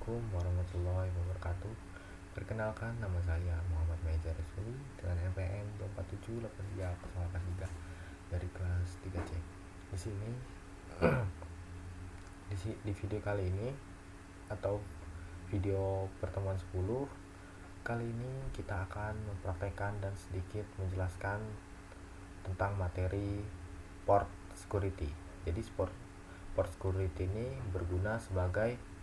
Assalamualaikum warahmatullahi wabarakatuh. Perkenalkan, nama saya Muhammad Maiza Rasuli dengan NPM 2478303 dari kelas 3C. Di sini di video kali ini atau video pertemuan 10 kali ini kita akan mempraktekkan dan sedikit menjelaskan tentang materi port security. Jadi port security ini berguna sebagai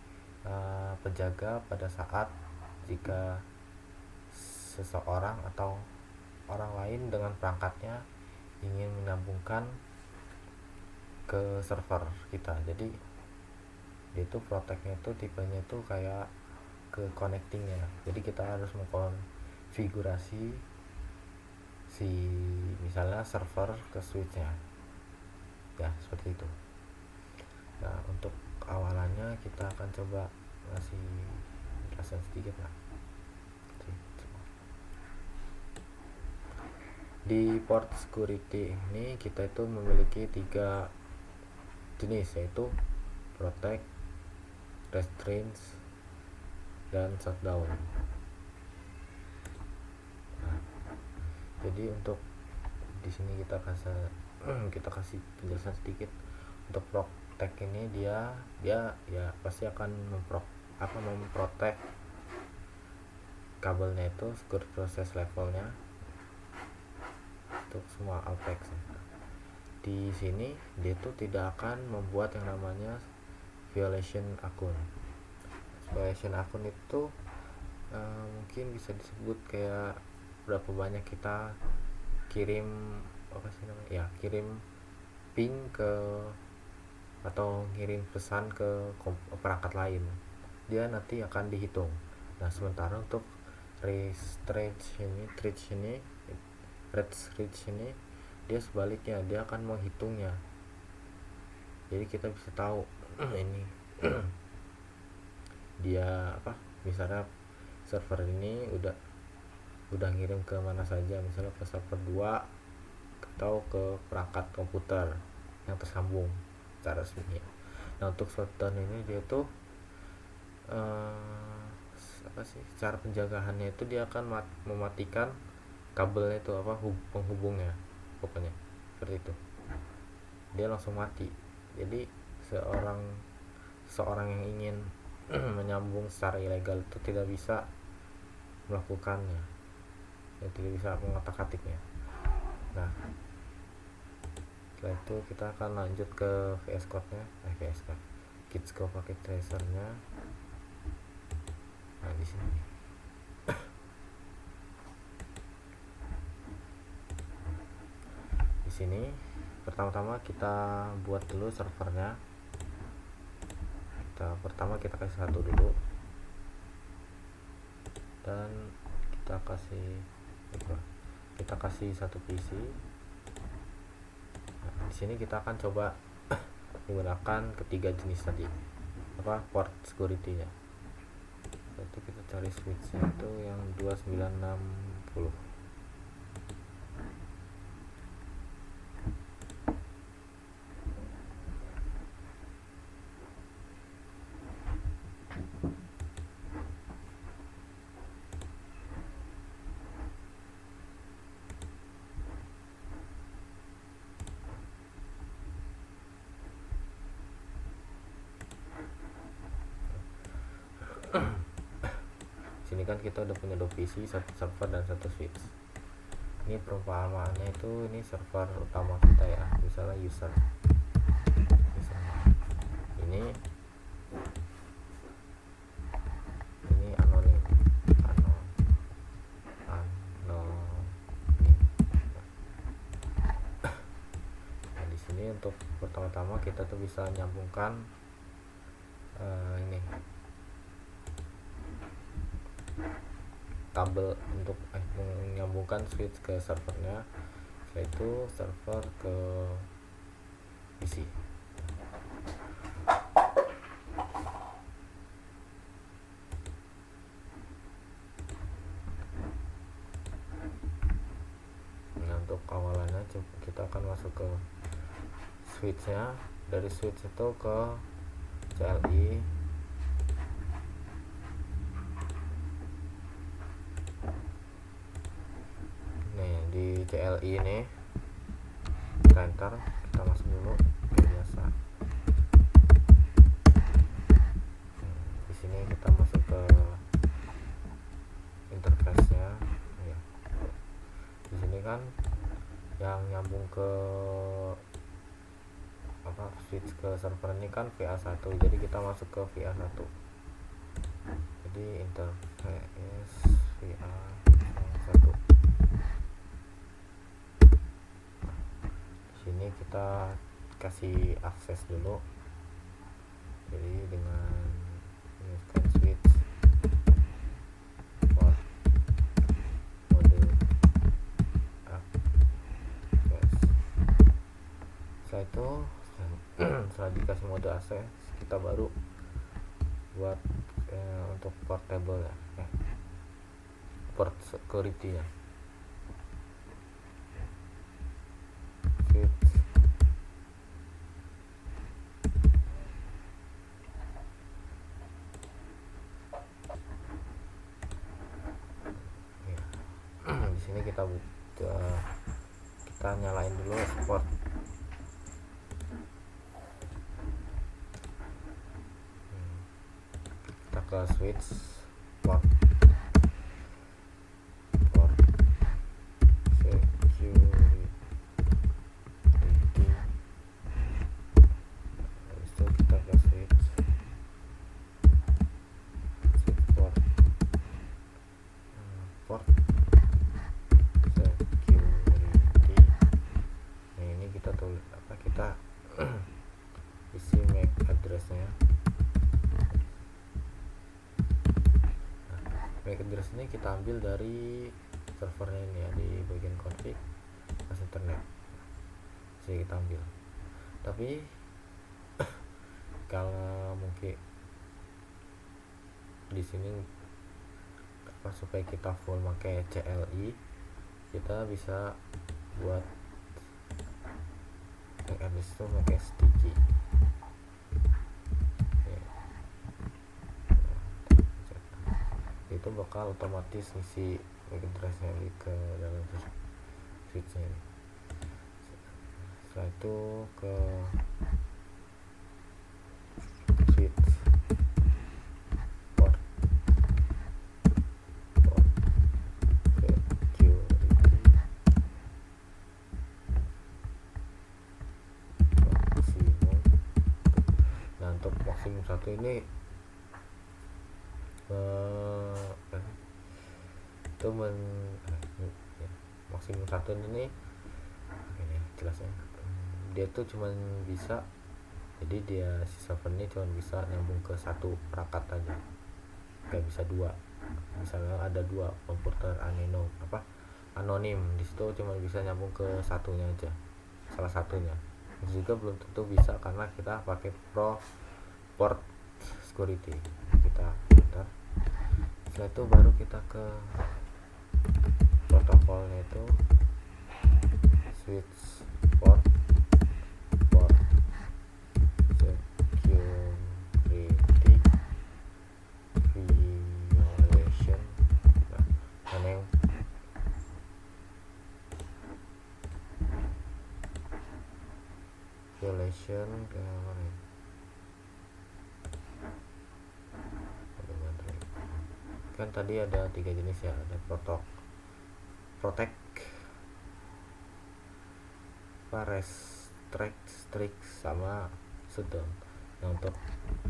penjaga pada saat jika seseorang atau orang lain dengan perangkatnya ingin menyambungkan ke server kita. Jadi itu protectnya itu tipenya itu kayak ke connectingnya. Jadi kita harus mengkonfigurasi si misalnya server ke switchnya ya, seperti itu. Nah, untuk awalannya kita akan coba ngasih penjelasan sedikit lah. Di port security ini kita itu memiliki 3 jenis, yaitu protect, restraints, dan shutdown. Nah, jadi untuk di sini kita kasih penjelasan sedikit. Untuk protect ini dia ya pasti akan memprotek kabelnya itu security process levelnya untuk semua Alpex. Di sini dia tuh tidak akan membuat yang namanya violation akun. Violation akun itu mungkin bisa disebut kayak berapa banyak kita kirim kirim ping ke atau ngirim pesan ke perangkat lain, dia nanti akan dihitung. Nah, sementara untuk restrict ini dia sebaliknya, dia akan menghitungnya. Jadi kita bisa tahu ini dia misalnya server ini udah ngirim ke mana saja, misalnya ke server 2 atau ke perangkat komputer yang tersambung secara resmi. Nah, untuk shutdown ini dia tuh cara penjagaannya itu dia akan mematikan kabelnya itu penghubungnya, pokoknya seperti itu, dia langsung mati. Jadi seorang yang ingin menyambung secara ilegal itu tidak bisa melakukannya, tidak bisa mengotak-atiknya. Nah, setelah itu kita akan lanjut ke VS Code-nya, Kidscope Packet Tracer-nya. Nah, di sini pertama-tama kita buat dulu servernya. Pertama kita kasih 1 dulu, dan kita kasih 1 PC. Nah, di sini kita akan coba menggunakan ketiga jenis tadi, port security-nya. Itu kita cari switch-nya itu yang 2960. Sini kan kita udah punya 2 PC, 1 server dan 1 switch. Ini perumpamaannya itu ini server utama kita ya, misalnya user ini anonim. Nah, di sini untuk pertama-tama kita tuh bisa nyambungkan ini kabel untuk menyambungkan switch ke servernya, yaitu server ke PC. Nah, untuk awalannya kita akan masuk ke switchnya. Dari switch itu ke CLI, CLI ini kita enter, kita masuk dulu kayak biasa. Di sini kita masuk ke interface-nya ya. Di sini kan yang nyambung ke switch ke server ini kan VA1, jadi kita masuk ke VA1. Jadi interface VA1. Di sini kita kasih akses dulu. Jadi dengan scan switch port mode access. Setelah itu setelah dikasih mode access, kita baru buat untuk portable ya, port security ya, switch ya. Di sini kita nyalain dulu support. Kita ke switch port security. Habis itu kita ke switch port security. Nah, ini kita tulis kita isi MAC address-nya. MAC address ini kita ambil dari servernya ini ya, di bagian config pas internet. Jadi kita ambil. Tapi kalau mungkin di sini supaya kita full pakai CLI, kita bisa buat MAC address itu pakai sticky. Itu bakal otomatis ngisi MAC address-nya ke dalam switch-nya ini. Setelah itu ke switch port security maksimum. Nah, untuk maksimum 1 ini itu maksimum 1 ini jelasnya dia tuh cuman bisa, jadi dia si server ini cuman bisa nyambung ke satu perangkat aja, nggak bisa dua. Misalnya ada 2 komputer anonim, di situ cuma bisa nyambung ke satunya aja, salah satunya. Itu juga belum tentu bisa karena kita pakai port security. Kita enter. Setelah itu baru kita ke protokolnya, itu switch port security violation. Nah, yang violation ke mana ya? Kan tadi ada 3 jenis ya, ada protect, restrict, strict, sama shutdown. Nah, untuk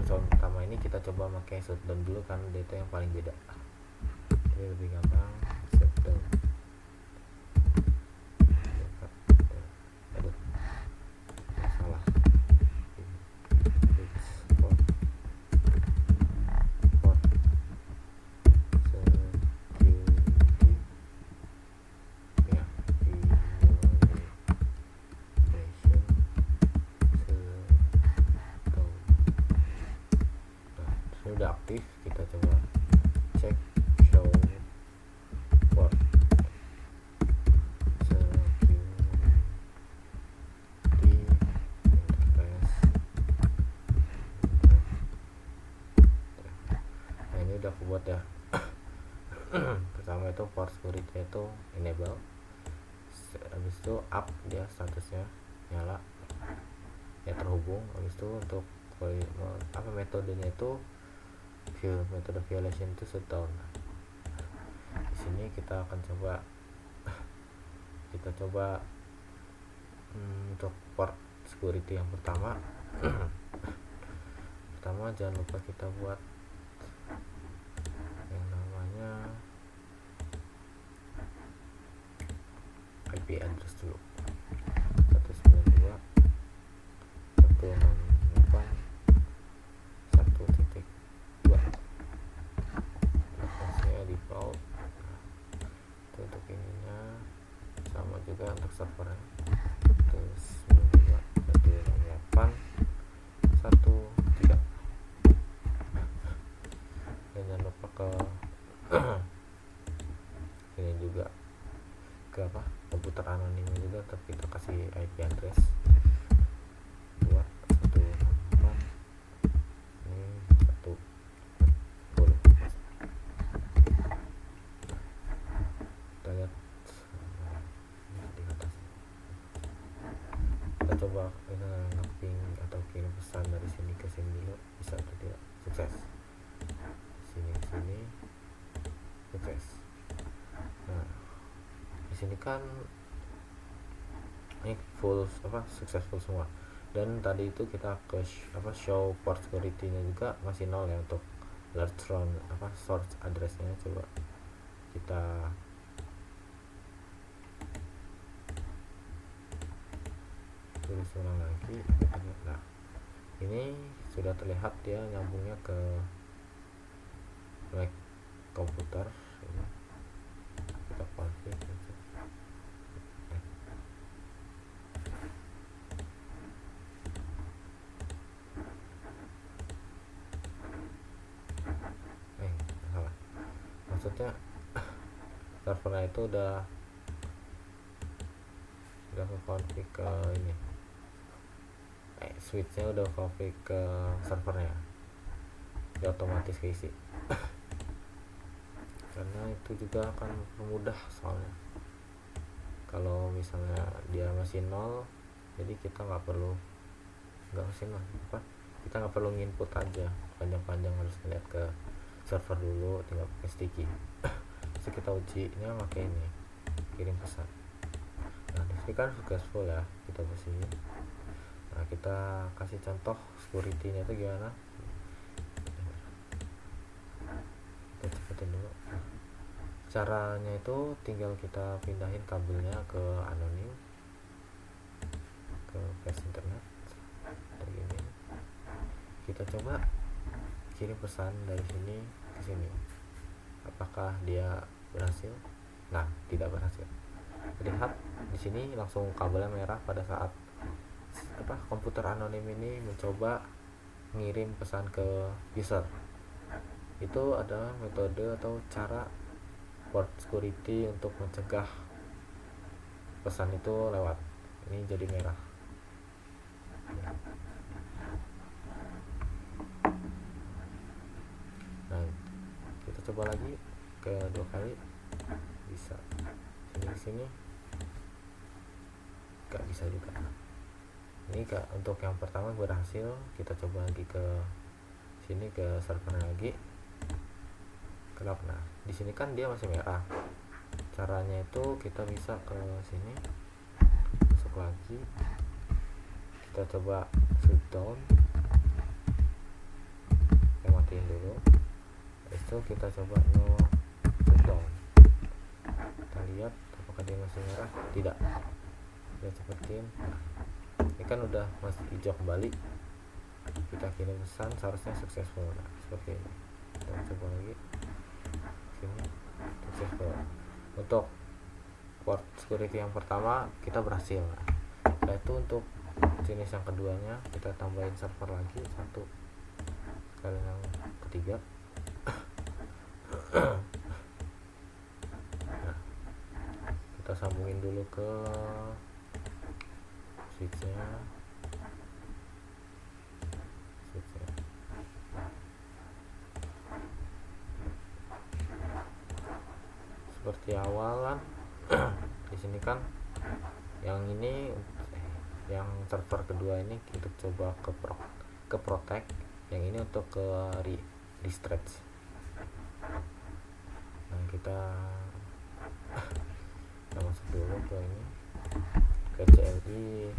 sound pertama ini kita coba pakai shutdown dulu kan dia itu yang paling beda, jadi lebih gampang. Shutdown. Aduh, salah. Sudah aktif, kita coba cek show port security interface. Nah, ini udah aku buat ya. Pertama itu port security itu enable, habis itu up dia statusnya nyala ya, terhubung. Habis itu untuk metodenya itu metode violation itu shutdown. Di sini kita akan coba untuk port security yang pertama jangan lupa kita buat yang namanya IP address dulu, 192.168.1.2 addressnya default. Itu untuk ininya sama juga untuk servernya 192.168.1.3. dan jangan lupa ke ini juga ke komputer anonim juga, tapi kita kasih IP address 2.168 ini 1 kita lihat di atas. Kita coba nge-ping atau kirim pesan dari sini ke sini dulu, bisa atau tidak. Sukses. Sini sukses. Nah, di sini kan ini full successful semua. Dan tadi itu kita ke show port security-nya juga masih 0 ya untuk large round source address-nya. Coba kita tulis ulang lagi. Nah, ini sudah terlihat dia nyambungnya ke Mac komputer. Ini kita config aja. Salah. Maksudnya servernya itu udah ke config ke ini, switchnya udah config ke servernya, udah otomatis keisi. Karena itu juga akan memudah, soalnya kalau misalnya dia masih 0, jadi kita nggak perlu nginput aja panjang-panjang, harus lihat ke server dulu, tinggal pakai sticky. Terus kita ujinya pakai ini, kirim pesan. Nah, ini kan successful ya, kita bersihkan. Nah, kita kasih contoh security-nya itu gimana. Kita cepetin dulu. Caranya itu tinggal kita pindahin kabelnya ke anonim, ke flash internet kayak gini. Kita coba kirim pesan dari sini ke sini, apakah dia berhasil? Nah, tidak berhasil. Lihat di sini langsung kabelnya merah pada saat komputer anonim ini mencoba ngirim pesan ke user. Itu adalah metode atau cara port security untuk mencegah pesan itu lewat. Ini jadi merah. Nah, kita coba lagi kedua kali, bisa. Sini gak bisa juga. Ini untuk yang pertama berhasil. Kita coba lagi ke sini, ke servernya lagi. Kenapa? Nah, di sini kan dia masih merah. Caranya itu kita bisa ke sini, masuk lagi, kita coba shutdown, kita matiin dulu. Itu kita coba no shutdown. Kita lihat apakah dia masih merah. Tidak. Kita cepetin. Nah, ini kan udah masih hijau kembali. Kita kirim pesan, seharusnya successful. Nah, seperti ini. Kita coba lagi sini, successful. Untuk port security yang pertama kita berhasil. Nah, itu untuk jenis yang keduanya kita tambahin server lagi satu, sekalian yang ketiga. Nah, kita sambungin dulu ke switchnya. Seperti awal kan di sini kan yang ini yang server kedua ini kita coba ke protect, yang ini untuk ke restretch. Nah kita masuk dulu ke ini, ke CLI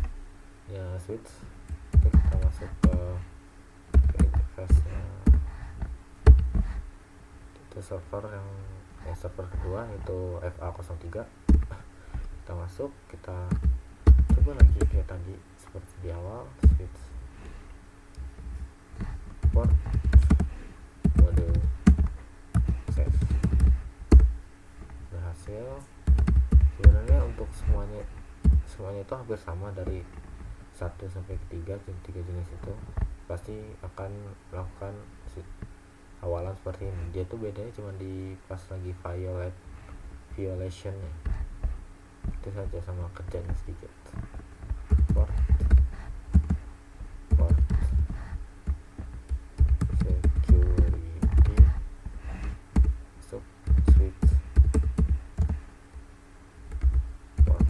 ya switch. Oke, kita masuk ke interface nya, itu server yang server kedua itu FA03. Kita masuk, kita coba lagi kayak tadi seperti di awal, switch port mode access. Berhasil. Sebenarnya untuk semuanya itu hampir sama, dari 1 sampai 3 jenis itu pasti akan melakukan awalan seperti ini. Dia tuh bedanya cuma di pas lagi violationnya, itu saja, sama kerjanya sedikit. Port security, masuk switch port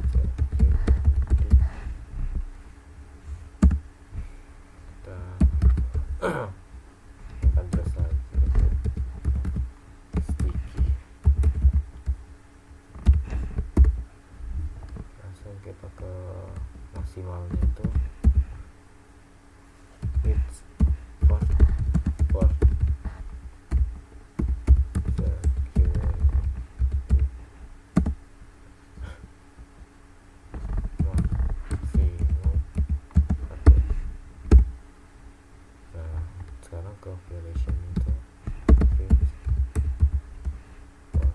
security. Kita address lagi itu sticky, langsung kita ke maksimalnya itu switch port security maksimum 1. Nah sekarang ke violation itu switch port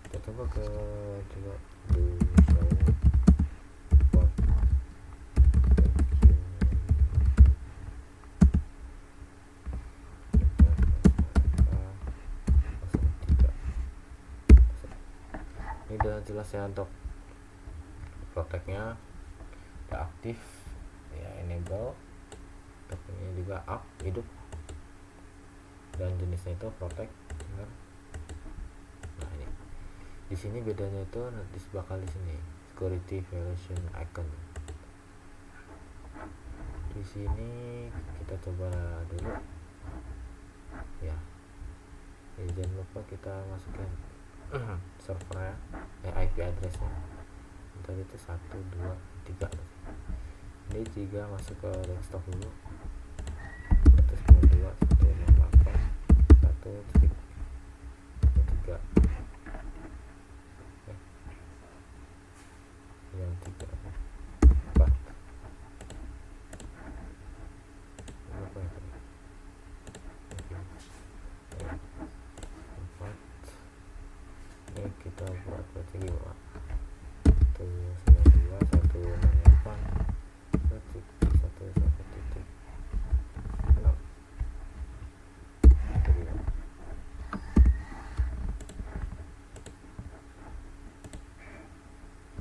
kita coba ke coba do show port ini udah jelas ya. Untuk protectnya udah aktif ya, enable, tapi juga up, hidup, dan jenisnya itu protect, benar. Nah ini di sini bedanya itu nanti bakal di sini security violation icon. Di sini kita coba dulu ya. Jangan lupa kita masukin servernya, IP addressnya. Tadi itu 1, 2, 3. Ini 3 masuk ke desktop dulu. 192, 168, 1.3. Yang 3 4. Berapa ya? 4. Ini kita buat berarti 5. 192, 168, 1.6.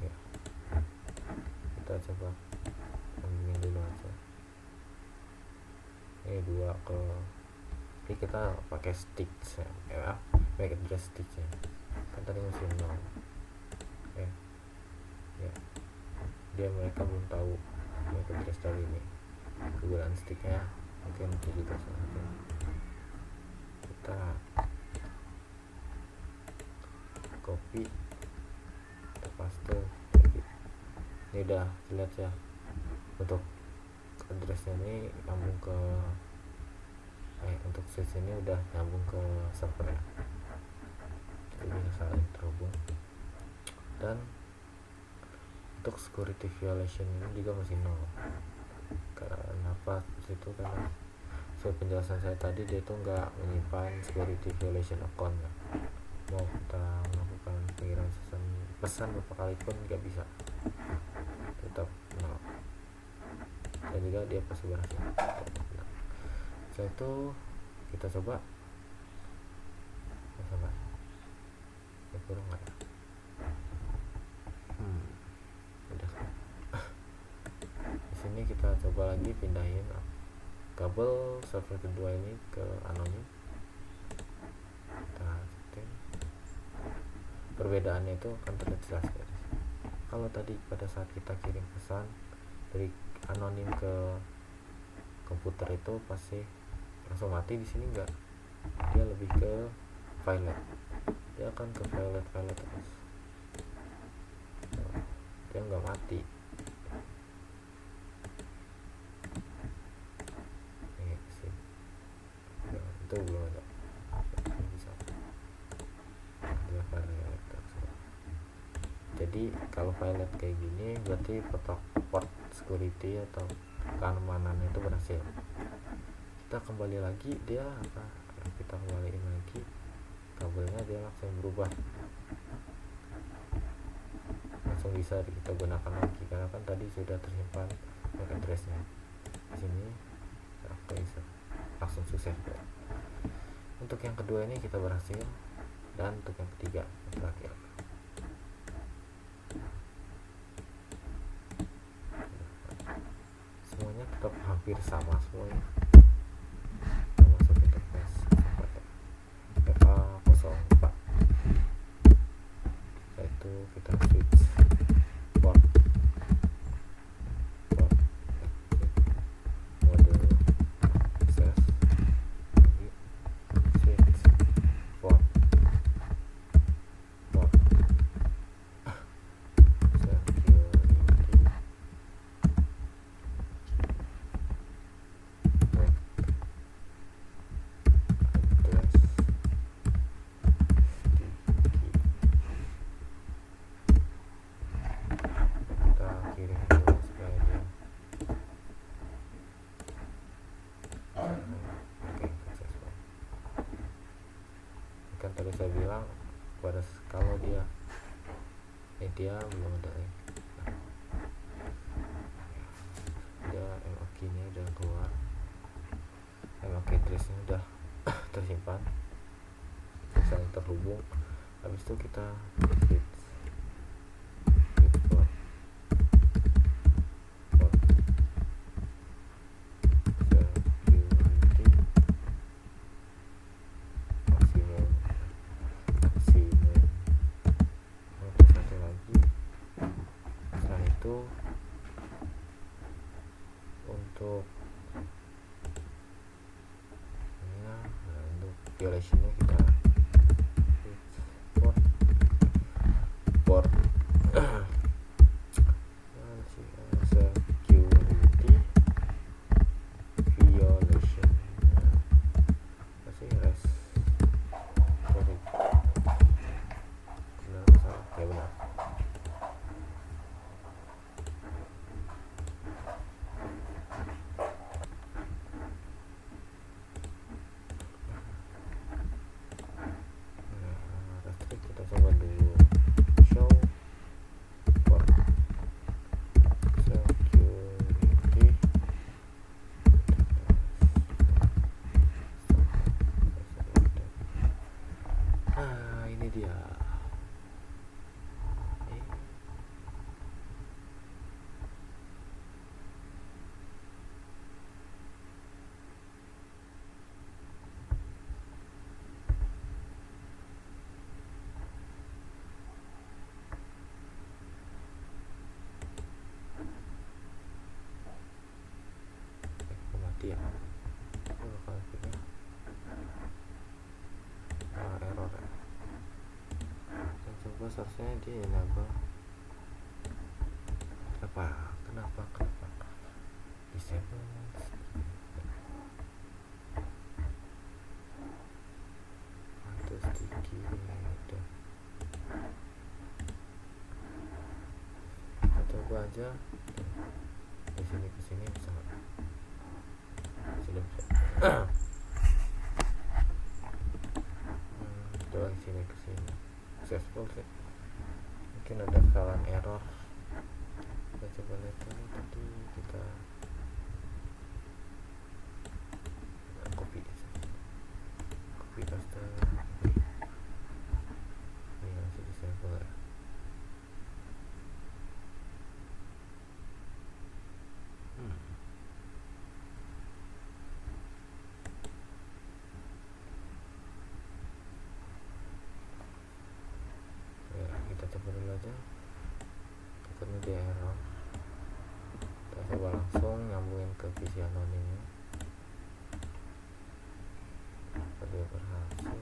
Ya, kita coba ambilin dulu aja. Ini 2 ke, ini kita pakai stick ya, make address stick ya, kan tadi masih 0 ya. Dia mereka belum tahu make address dari ini, kegunaan sticknya mungkin jadi tersalah. Kita copy, kita paste lagi. Ini udah jelas ya, untuk addressnya ini nyambung ke untuk switch ini udah nyambung ke server ya, jadi bisa saling terhubung. Dan untuk security violation ini juga masih 0. Kenapa itu? Karena sesuai penjelasan saya tadi, dia itu nggak menyimpan security violation account ya. Mau kita melakukan pengiriman pesan berapa kali pun nggak bisa, tetap 0. Dan juga dia pasti berhasil. Setelah itu kita coba, ya kurang nggak ya? kita coba lagi pindahin kabel server kedua ini ke anonim. Kita setting. Perbedaannya itu akan terlihat jelas ya. Kalau tadi pada saat kita kirim pesan dari anonim ke komputer itu pasti langsung mati, di sini enggak, dia lebih ke violet, dia akan ke violet terus, dia nggak mati. Ini sih ya, itu belum ada, ini bisa dia violet terus. Jadi kalau violet kayak gini berarti port security atau keamanan itu berhasil. Kita kembali lagi, dia apa, kita kembaliin lagi kabelnya, dia langsung berubah, langsung bisa kita gunakan lagi karena kan tadi sudah tersimpan MAC address-nya. Di sini aku bisa langsung sukses. Untuk yang kedua ini kita berhasil, dan untuk yang ketiga yang terakhir semuanya tetap hampir sama semuanya. Kita masuk interface FA04, yaitu kita switch port mode access, lagi switch port kan tadi saya bilang pada kalau dia belum ada ya. Dia MAC nya udah keluar, MAC address nya udah tersimpan, misalnya terhubung. Habis itu kita switch port security maksimum satu lagi. Setelah itu untuk untuk violationnya kita port security violation pasti res sorry benar salah ya, benar. Kita coba dulu show port security. Ini dia. Ya error ya. Saya coba seharusnya di enable kenapa disable atau sticky udah. Kita coba aja di sini ke sini bisa nggak? Sudah bisa. Coba sini ke sini successful sih. Mungkin ada kesalahan error. Kita coba lihat dulu, tadi kita copy paste ini masih disable ya. aja, takutnya dia error. Kita coba langsung nyambungin ke PC anonimnya. Dia berhasil.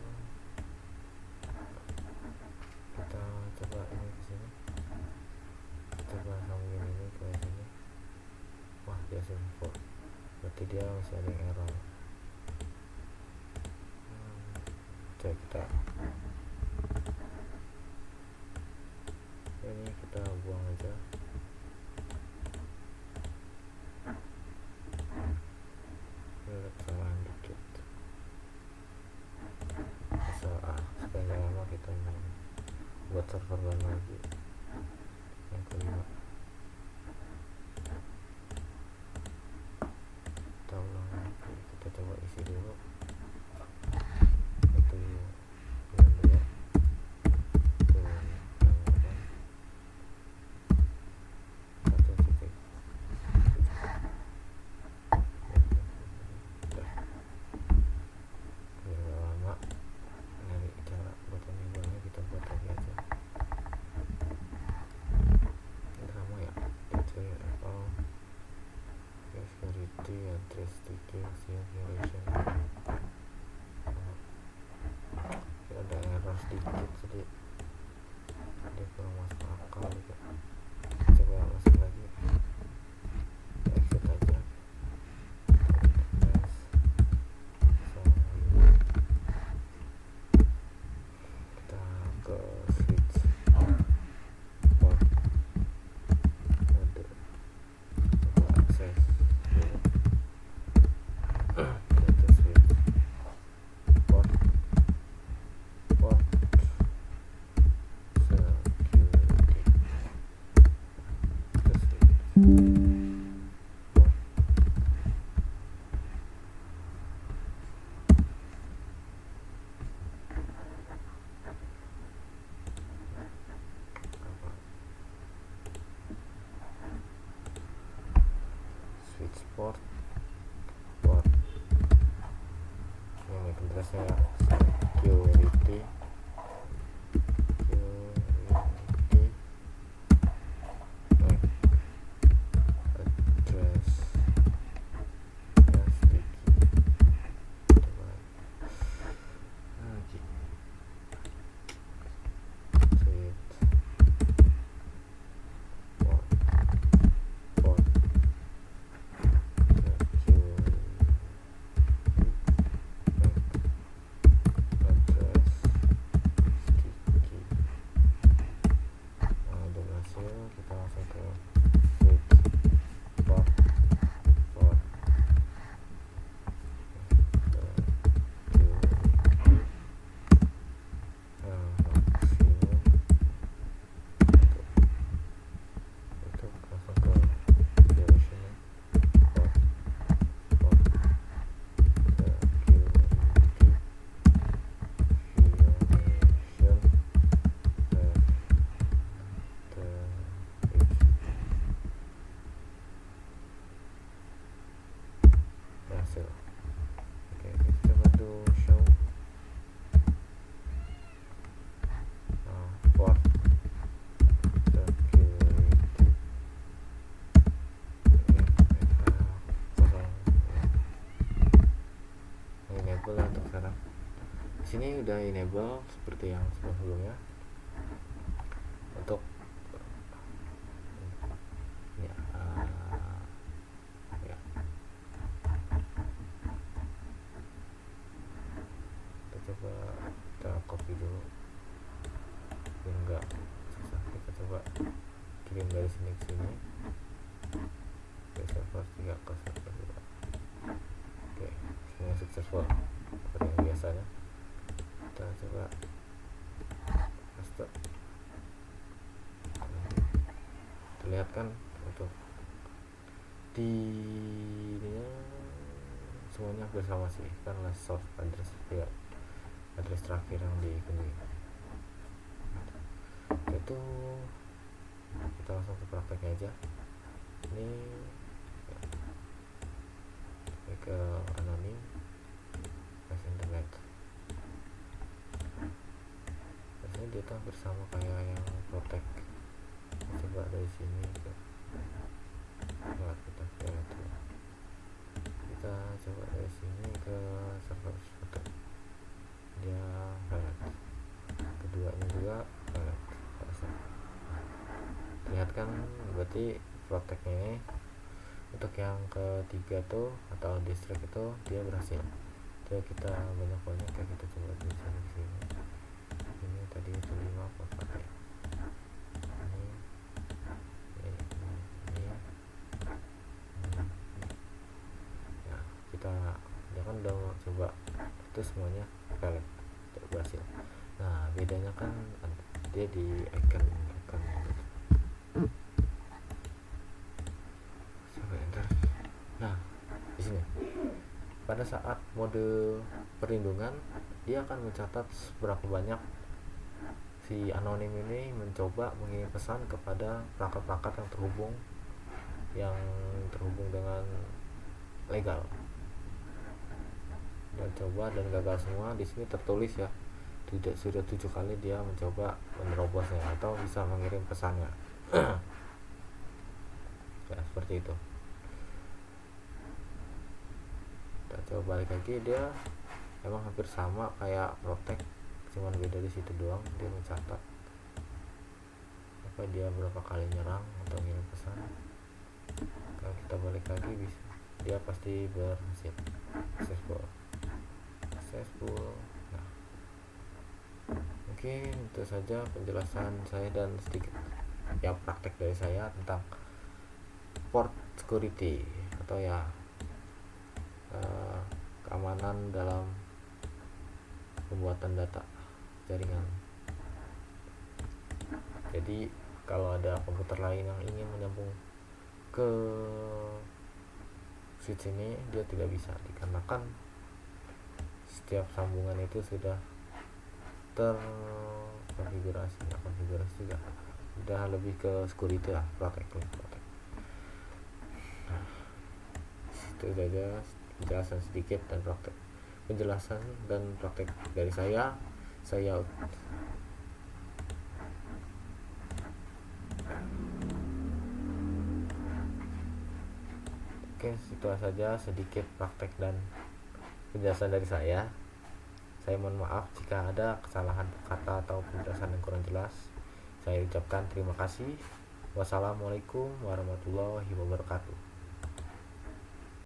Kita coba ini ke sini, coba sambungin ini ke sini. Wah, dia simpul, berarti dia masih ada yang error. Coba kita ini kita buang aja. Kesalahan dikit, supaya gak lama kita buat server baru lagi. Yang kelima, kita ulang lagi, kita coba isi dulu. Itu yang dua, itu yang 1 titik. Biar gak lama nyari cara buat enable-nya, kita buat lagi aja. Ini sama ya, HTML security address details violation. Ada error sedikit, jadi dia kurang masuk akal juga. Coba masuk lagi, kita exit aja. Kita ke switch port mode, coba akses dulu. Kita switch port security, kita switch port ini tugasnya security address sticky. Coba lagi switch port kita langsung ke switch port itu langsung ke violation berhasil. Oke, kita coba do show port security. Enable untuk sekarang. Di sini udah enable seperti yang sebelumnya. Untuk ya, kita coba kita copy dulu biar enggak susah. Kita coba kirim dari sini ke sini, ke server 3 ke server 2. Oke, semuanya successful seperti yang biasanya. Kita coba paste. Terlihat kan untuk di semuanya bersama sih, karena source address ya, address terakhir yang dikunjungi. Itu kita langsung ke prakteknya aja. Ini ke anonim as internet. Biasanya dia tuh hampir sama kayak yang protect coba dari sini ke kita coba dari sini ke server foto, dia highlight, keduanya juga highlight. Lihat kan, berarti protectnya ini untuk yang ketiga tuh atau distract itu dia berhasil. Jadi kita banyak kayak kita coba di sini. Ini tadi itu 5 apa 4 ya. Ini. Ya, dia kan udah coba itu semuanya valid, berhasil. Nah, bedanya kan dia di icon nah di sini pada saat mode perlindungan dia akan mencatat berapa banyak si anonim ini mencoba mengirim pesan kepada perangkat-perangkat yang terhubung dengan legal, dan coba dan gagal semua. Di sini tertulis ya, sudah 7 kali dia mencoba menerobosnya atau bisa mengirim pesannya. Ya, seperti itu. Kita coba balik lagi, dia emang hampir sama kayak protect, cuman beda di situ doang, dia mencatat apa dia berapa kali nyerang atau ngirim pesan. Kalau kita balik lagi bisa, dia pasti berhasil, successful. Nah, mungkin itu saja penjelasan saya dan sedikit ya praktek dari saya tentang port security atau ya keamanan dalam pembuatan data jaringan. Jadi kalau ada komputer lain yang ingin menyambung ke switch ini, dia tidak bisa dikarenakan setiap sambungan itu sudah terkonfigurasi juga, udah lebih ke security lah, protect. Nah, itu saja penjelasan sedikit dan praktek dari saya Oke, itu saja sedikit praktek dan penjelasan dari saya. Saya mohon maaf jika ada kesalahan kata atau penjelasan yang kurang jelas. Saya ucapkan terima kasih. Wassalamualaikum warahmatullahi wabarakatuh.